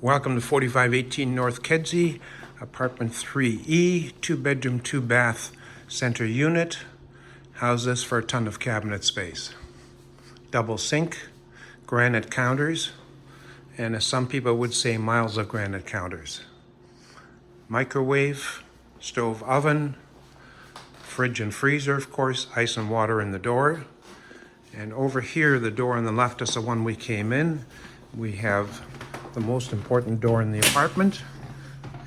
Welcome to 4518 North Kedzie, apartment 3E, 2-bedroom, 2-bath center unit. How's this for a ton of cabinet space? Double sink, granite counters, and as some people would say, miles of granite counters. Microwave, stove oven, fridge and freezer, of course, ice and water in the door. And over here, the door on the left is the one we came in. We have the most important door in the apartment,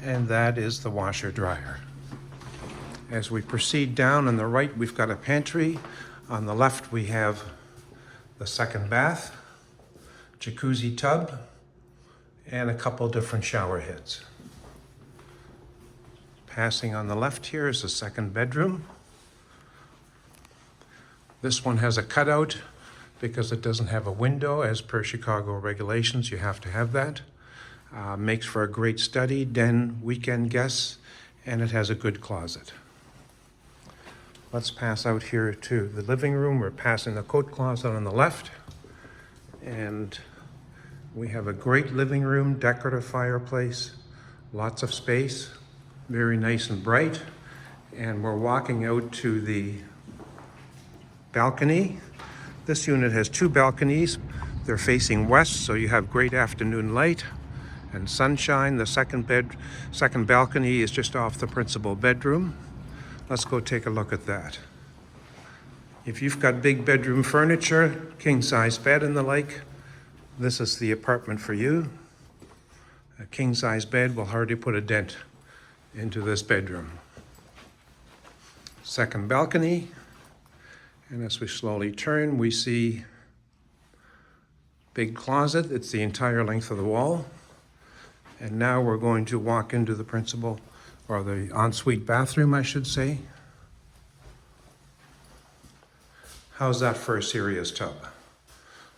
and that is the washer dryer. As we proceed down on the right, we've got a pantry. On the left, we have the second bath, jacuzzi tub, and a couple different shower heads. Passing on the left here is the second bedroom. This one has a cutout because it doesn't have a window. As per Chicago regulations, you have to have that. Makes for a great study, den, weekend guests, and it has a good closet. Let's pass out here to the living room. We're passing the coat closet on the left. And we have a great living room, decorative fireplace, lots of space, very nice and bright. And we're walking out to the balcony. This unit has 2 balconies. They're facing west, so you have great afternoon light and sunshine. The second balcony is just off the principal bedroom. Let's go take a look at that. If you've got big bedroom furniture, king-size bed and the like, this is the apartment for you. A king-size bed will hardly put a dent into this bedroom. Second balcony. And as we slowly turn, we see big closet. It's the entire length of the wall. And now we're going to walk into the principal, or the ensuite bathroom, I should say. How's that for a serious tub?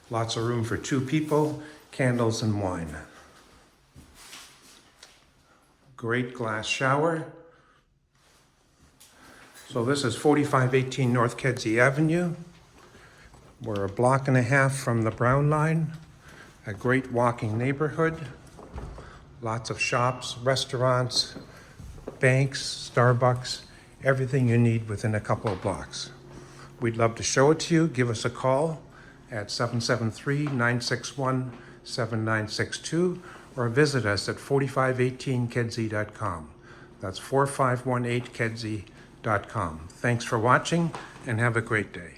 Lots of room for 2 people, candles and wine. Great glass shower. So this is 4518 North Kedzie Avenue. We're a block and a half from the Brown Line, a great walking neighborhood. Lots of shops, restaurants, banks, Starbucks, everything you need within a couple of blocks. We'd love to show it to you. Give us a call at 773-961-7962 or visit us at 4518kedzie.com. That's 4518kedzie.com. Thanks for watching and have a great day.